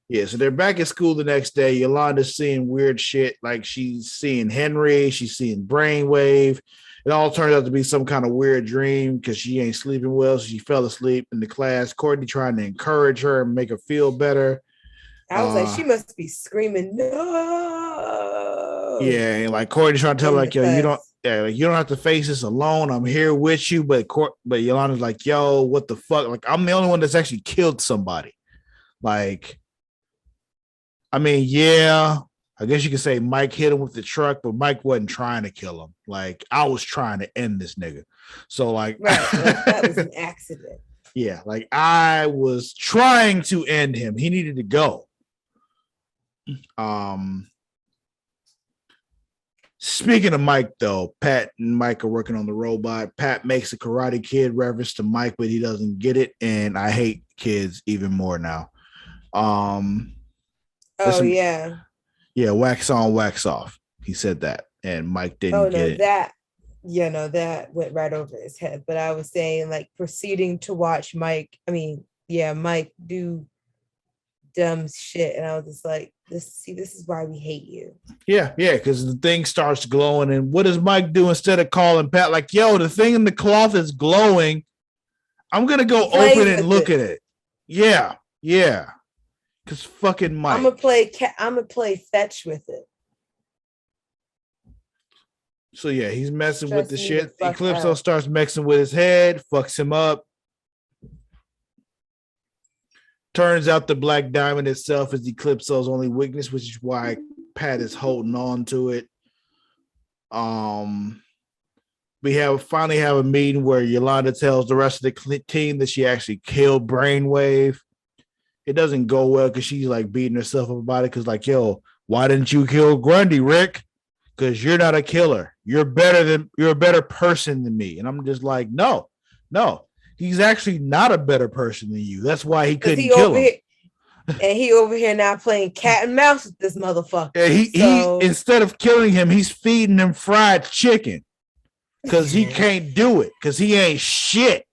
Yeah, so they're back at school the next day. Yolanda's seeing weird shit, like she's seeing Henry, she's seeing Brainwave. It all turns out to be some kind of weird dream because she ain't sleeping well, so she fell asleep in the class. Courtney trying to encourage her and make her feel better. I was like, she must be screaming, no. Yeah, and like Courtney trying to tell her, like, yo, you don't have to face this alone. I'm here with you. But Yolanda's like, yo, what the fuck? Like, I'm the only one that's actually killed somebody. Like, I mean, yeah, I guess you could say Mike hit him with the truck, but Mike wasn't trying to kill him. Like, I was trying to end this nigga. So, like, right, like that was an accident. Yeah, like I was trying to end him. He needed to go. Speaking of Mike, though, Pat and Mike are working on the robot. Pat makes a Karate Kid reference to Mike, but he doesn't get it, and I hate kids even more now. Yeah, wax on, wax off. He said that, and Mike didn't get it. That went right over his head. But I was saying, like, proceeding to watch Mike do dumb shit, and I was just like, this is why we hate you. Yeah, because the thing starts glowing, and what does Mike do instead of calling Pat? Like, yo, the thing in the cloth is glowing. I'm gonna go open it and look at it. Yeah. Because fucking Mike. I'm gonna play fetch with it. So yeah, he's messing with the shit. Eclipso starts messing with his head, fucks him up. Turns out the Black Diamond itself is Eclipso's only weakness, which is why Pat is holding on to it. We finally have a meeting where Yolanda tells the rest of the team that she actually killed Brainwave. It doesn't go well because she's like beating herself up about it. Because like, yo, why didn't you kill Grundy, Rick? Because you're not a killer. You're a better person than me. And I'm just like, no. He's actually not a better person than you. That's why he couldn't kill him. And he over here now playing cat and mouse with this motherfucker. Yeah, he instead of killing him, he's feeding him fried chicken because he can't do it because he ain't shit.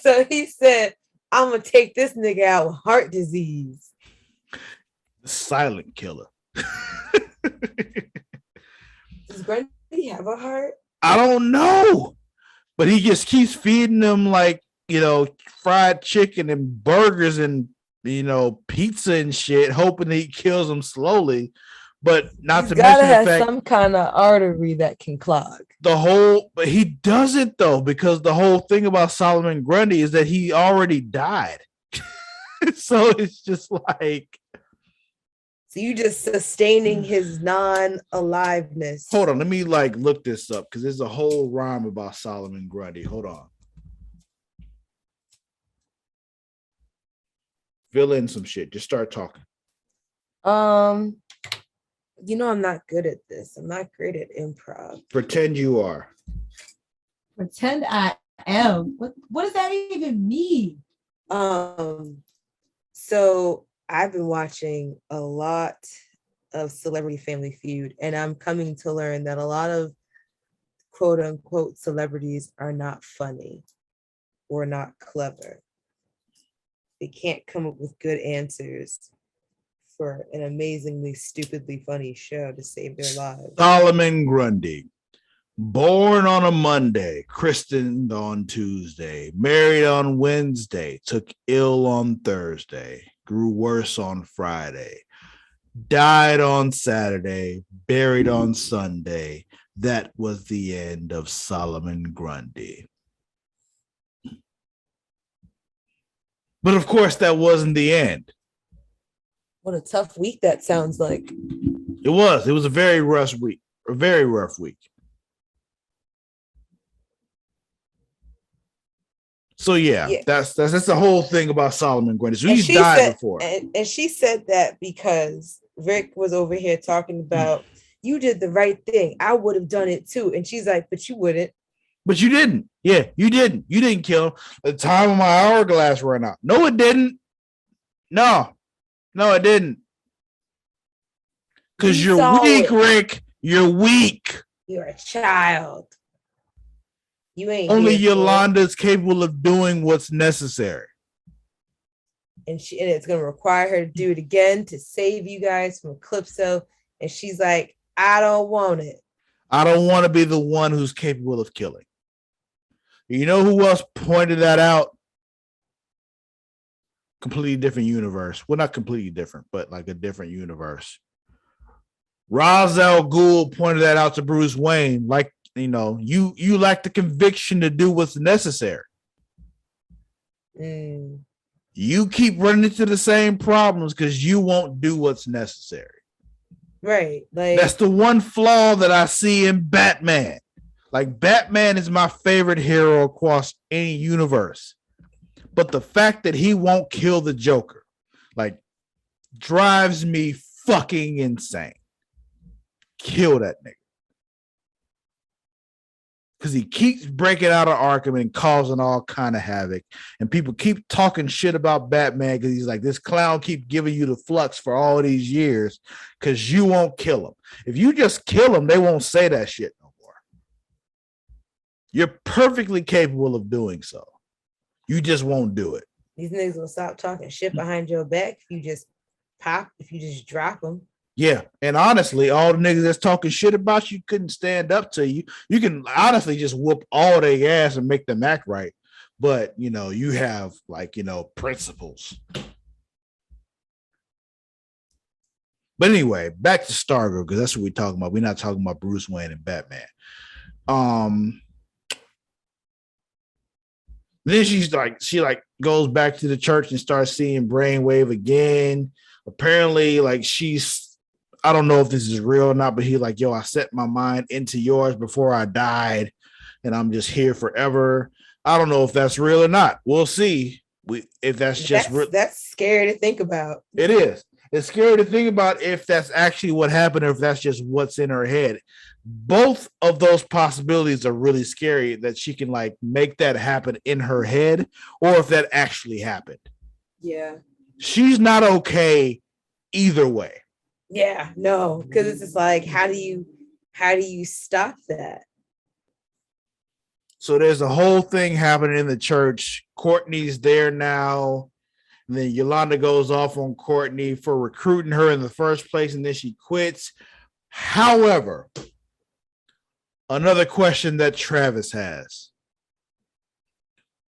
So he said, I'm going to take this nigga out with heart disease. Silent killer. Does Grundy have a heart? I don't know. But he just keeps feeding them like, fried chicken and burgers and, pizza and shit, hoping that he kills them slowly. But not to mention the fact some kind of artery that can clog. But he doesn't though, because the whole thing about Solomon Grundy is that he already died. So it's just like. So you just sustaining his non-aliveness. Hold on, let me look this up because there's a whole rhyme about Solomon Grundy. Hold on. Fill in some shit. Just start talking. I'm not good at this. I'm not great at improv. Pretend you are. Pretend I am. What does that even mean? So I've been watching a lot of Celebrity Family Feud, and I'm coming to learn that a lot of quote unquote celebrities are not funny or not clever. They can't come up with good answers for an amazingly stupidly funny show to save their lives. Solomon Grundy, born on a Monday, christened on Tuesday, married on Wednesday, took ill on Thursday, grew worse on Friday, died on Saturday, buried on Sunday. That was the end of Solomon Grundy. But of course, that wasn't the end. What a tough week that sounds like. It was a very rough week. A very rough week. So yeah. That's the whole thing about Solomon Grundy. So he's died before. And she said that because Rick was over here talking about you did the right thing. I would have done it too. And she's like, but you wouldn't. But you didn't. Yeah, you didn't. You didn't kill him. The time of my hourglass ran out. No, it didn't. No, it didn't. Because you're weak, Rick. You're weak. You're a child. You ain't. Only Yolanda's capable of doing what's necessary. And it's gonna require her to do it again to save you guys from Eclipso. And she's like, I don't want it. I don't want to be the one who's capable of killing. You know who else pointed that out? Completely different universe. Well, not completely different, but like a different universe. Ra's al Ghul pointed that out to Bruce Wayne. Like, you lack the conviction to do what's necessary. You keep running into the same problems because you won't do what's necessary. Right. Like, that's the one flaw that I see in Batman. Like, Batman is my favorite hero across any universe. But the fact that he won't kill the Joker, like, drives me fucking insane. Kill that nigga. Because he keeps breaking out of Arkham and causing all kind of havoc. And people keep talking shit about Batman because he's like, this clown keep giving you the flux for all these years because you won't kill him. If you just kill him, they won't say that shit no more. You're perfectly capable of doing so. You just won't do it. These niggas will stop talking shit behind your back if you just drop them. Yeah, and honestly, all the niggas that's talking shit about you couldn't stand up to you. You can honestly just whoop all their ass and make them act right. But, you have, principles. But anyway, back to Stargirl, because that's what we're talking about. We're not talking about Bruce Wayne and Batman. Then she goes back to the church and starts seeing Brainwave again. Apparently, I don't know if this is real or not, but he's like, yo, I set my mind into yours before I died, and I'm just here forever. I don't know if that's real or not. We'll see. If that's just real. That's scary to think about. It is. It's scary to think about if that's actually what happened or if that's just what's in her head. Both of those possibilities are really scary, that she can make that happen in her head, or if that actually happened. Yeah. She's not okay either way. Yeah, no, because it's just like, how do you stop that? So there's a whole thing happening in the church. Courtney's there now. And then Yolanda goes off on Courtney for recruiting her in the first place, and then she quits. However, another question that Travis has.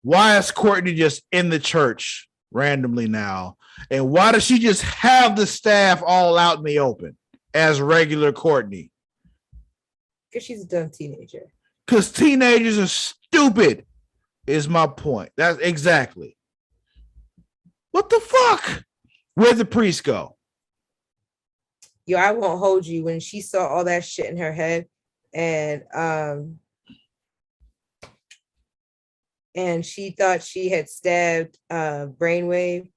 Why is Courtney just in the church randomly now? And why does she just have the staff all out in the open as regular Courtney? Because she's a dumb teenager. Because teenagers are stupid, is my point. That's exactly. What the fuck? Where'd the priest go? Yo, I won't hold you. When she saw all that shit in her head and she thought she had stabbed Brainwave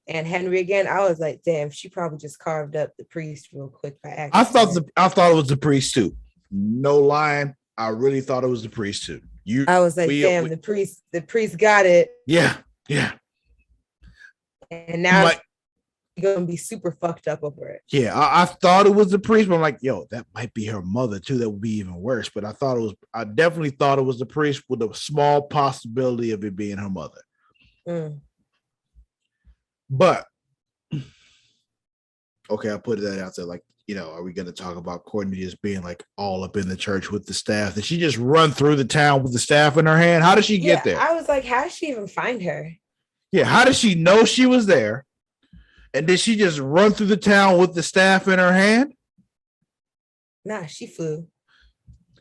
and Henry again, I was like, damn, she probably just carved up the priest real quick by accident. I thought it was the priest too. No lying, I really thought it was the priest too. I was like, damn, the priest got it. Yeah. And now you're gonna be super fucked up over it. Yeah, I thought it was the priest, but I'm like, yo, that might be her mother too. That would be even worse. But I definitely thought it was the priest, with a small possibility of it being her mother. But okay, I put that out there. Are we going to talk about Courtney just being all up in the church with the staff? Did she just run through the town with the staff in her hand? How did she get there? I was like, how did she even find her? Yeah, how did she know she was there? And did she just run through the town with the staff in her hand? Nah, she flew.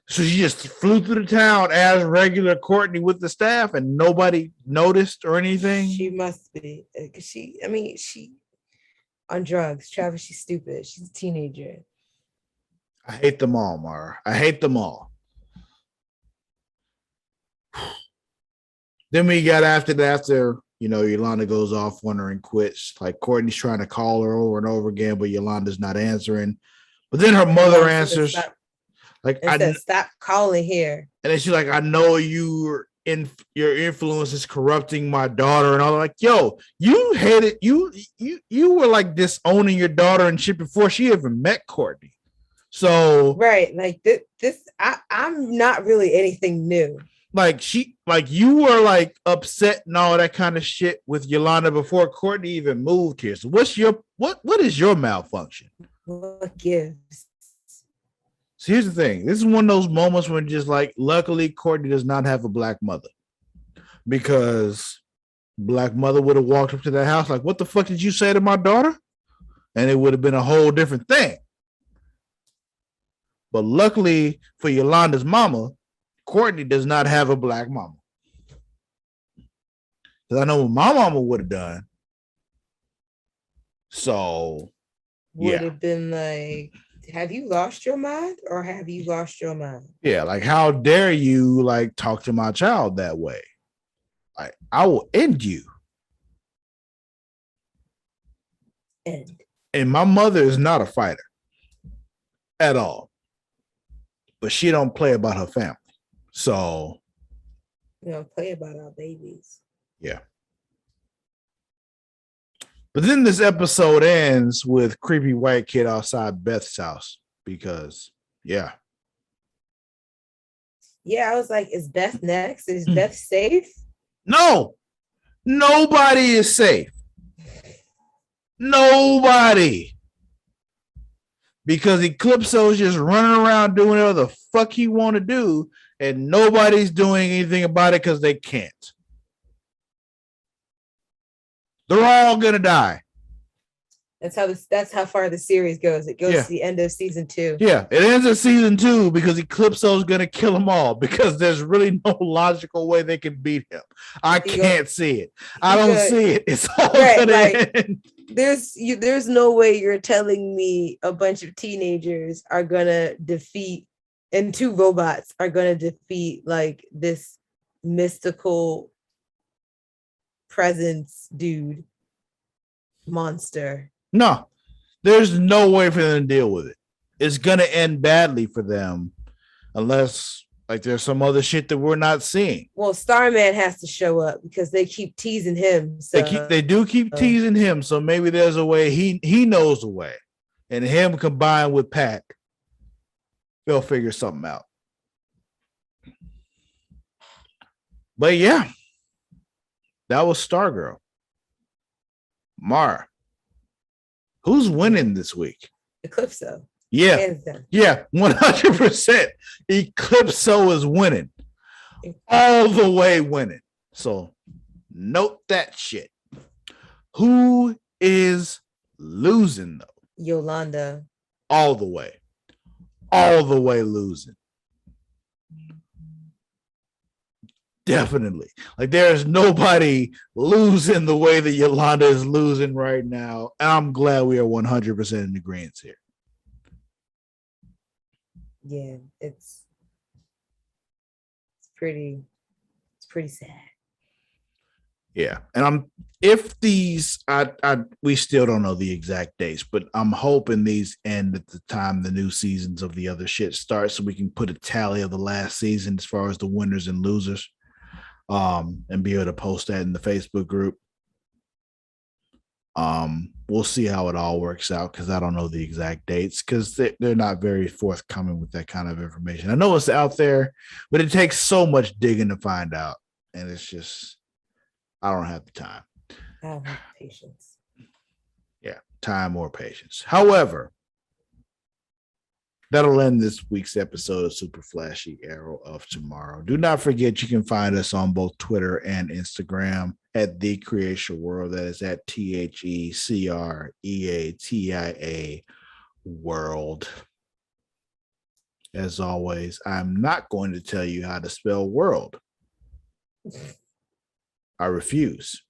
So she just flew through the town as regular Courtney with the staff, and nobody noticed or anything? She must be. She on drugs. Travis, she's stupid. She's a teenager. I hate them all, Mara. I hate them all. Then we got after Yolanda goes off on her and quits. Like Courtney's trying to call her over and over again, but Yolanda's not answering. But then her mother answers. Stop calling here. And then she's like, I know your influence is corrupting my daughter. And I'm like, yo, you hated you were like disowning your daughter and shit before she even met Courtney. So right, like this I'm not really anything new. Like you were like upset and all that kind of shit with Yolanda before Courtney even moved here. So what is your malfunction? What gives? So here's the thing. This is one of those moments when just like, luckily Courtney does not have a black mother, because black mother would have walked up to that house like, what the fuck did you say to my daughter? And it would have been a whole different thing. But luckily for Yolanda's mama, Courtney does not have a black mama. Because I know what my mama would have done. So, would have been like, have you lost your mind or have you lost your mind? Yeah, like, how dare you like talk to my child that way? Like, I will end you. And my mother is not a fighter at all. But she don't play about her family. So we don't play about our babies. Yeah. But then this episode ends with creepy white kid outside Beth's house because, yeah. Yeah, I was like, is Beth next? Is Beth safe? No, nobody is safe. Nobody. Because Eclipso's just running around doing whatever the fuck he want to do, and nobody's doing anything about it because they can't. They're all gonna die. That's how far the series goes. It goes to the end of season 2. Yeah, it ends at season 2 because Eclipso's gonna kill them all because there's really no logical way they can beat him. I can't see it. I don't see it. It's all gonna end. There's no way you're telling me a bunch of teenagers are gonna defeat, and 2 robots are gonna defeat like this mystical presence dude monster. No, there's no way for them to deal with it. It's gonna end badly for them unless like there's some other shit that we're not seeing. Well, Starman has to show up because they keep teasing him. So they do keep teasing him. So maybe there's a way he knows a way, and him combined with Pat, they'll figure something out. But yeah, that was Stargirl. Mara, who's winning this week? Eclipso. Yeah, 100%. Eclipso is winning, all the way winning. So note that shit. Who is losing though? Yolanda. All the way losing. Definitely. Like there's nobody losing the way that Yolanda is losing right now. And I'm glad we are 100% in agreement here. Yeah, it's pretty sad. Yeah, and we still don't know the exact dates, but I'm hoping these end at the time the new seasons of the other shit start, so we can put a tally of the last season as far as the winners and losers, and be able to post that in the Facebook group. We'll see how it all works out because I don't know the exact dates because they're not very forthcoming with that kind of information. I know it's out there, but it takes so much digging to find out, and it's just I don't have the time. I don't have patience. Yeah, time or patience. However, that'll end this week's episode of Super Flashy Arrow of Tomorrow. Do not forget you can find us on both Twitter and Instagram at The Creation World. That is at TheCreatia World. As always, I'm not going to tell you how to spell world. I refuse.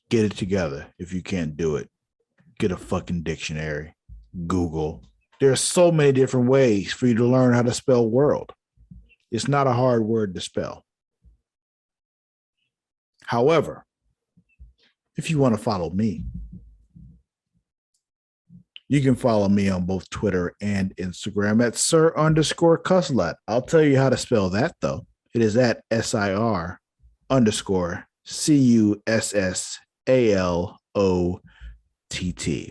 Get it together. If you can't do it, get a fucking dictionary. Google. There's so many different ways for you to learn how to spell world. It's not a hard word to spell. However, if you want to follow me, you can follow me on both Twitter and Instagram at Sir_Cussalott. I'll tell you how to spell that, though. It is at SIR_CUSSALOTT.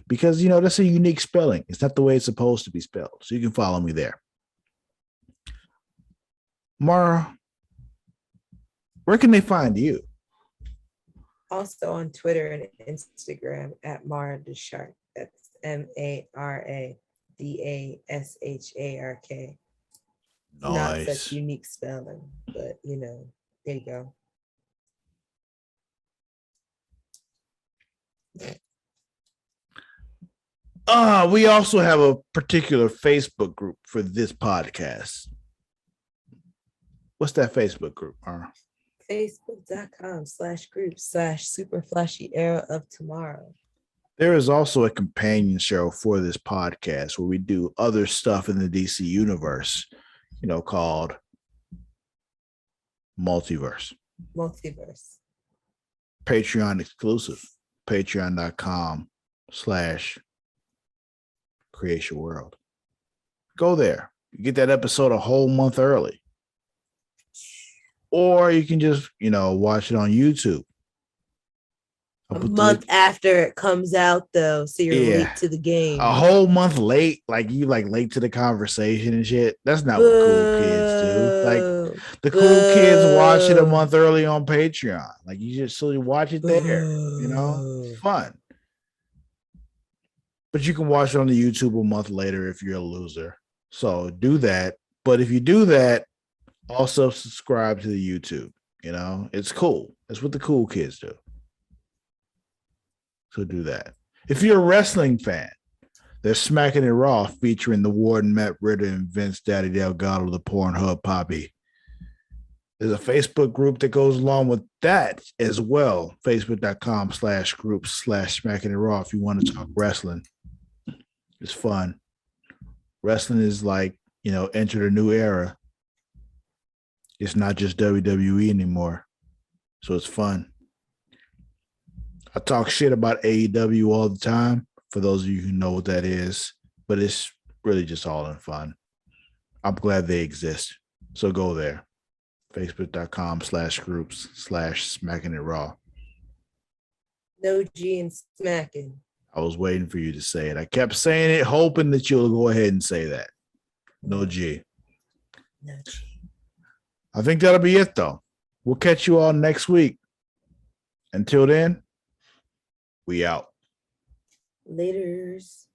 Because, that's a unique spelling. It's not the way it's supposed to be spelled. So you can follow me there. Mara, where can they find you? Also on Twitter and Instagram at Mara Deshark. That's MARADASHARK. Nice. Not such unique spelling, but there you go. We also have a particular Facebook group for this podcast. What's that Facebook group, Mara? Facebook.com/group/Super Flashy Arrow of Tomorrow. There is also a companion show for this podcast where we do other stuff in the DC universe, called Multiverse. Patreon exclusive. Patreon.com/creationworld. Go there. You get that episode a whole month early. Or you can just, watch it on YouTube. A month after it comes out, though, so you're late to the game. A whole month late, you late to the conversation and shit. That's not what cool kids do. Like the cool kids watch it a month early on Patreon. You watch it there. It's fun. But you can watch it on the YouTube a month later if you're a loser. So do that. But if you do that, also subscribe to the YouTube. It's cool. That's what the cool kids do. So do that. If you're a wrestling fan, there's Smacking It Raw featuring the Warden, Matt Ritter, and Vince Daddy Delgado, the Pornhub Poppy. There's a Facebook group that goes along with that as well. Facebook.com/groups/Smacking It Raw if you want to talk wrestling. It's fun. Wrestling is entered a new era. It's not just WWE anymore. So it's fun. I talk shit about AEW all the time, for those of you who know what that is, but it's really just all in fun. I'm glad they exist. So go there. Facebook.com/groups/Smacking It Raw. No G in smacking. I was waiting for you to say it. I kept saying it, hoping that you'll go ahead and say that. No G. No G. I think that'll be it, though. We'll catch you all next week. Until then, we out. Laters.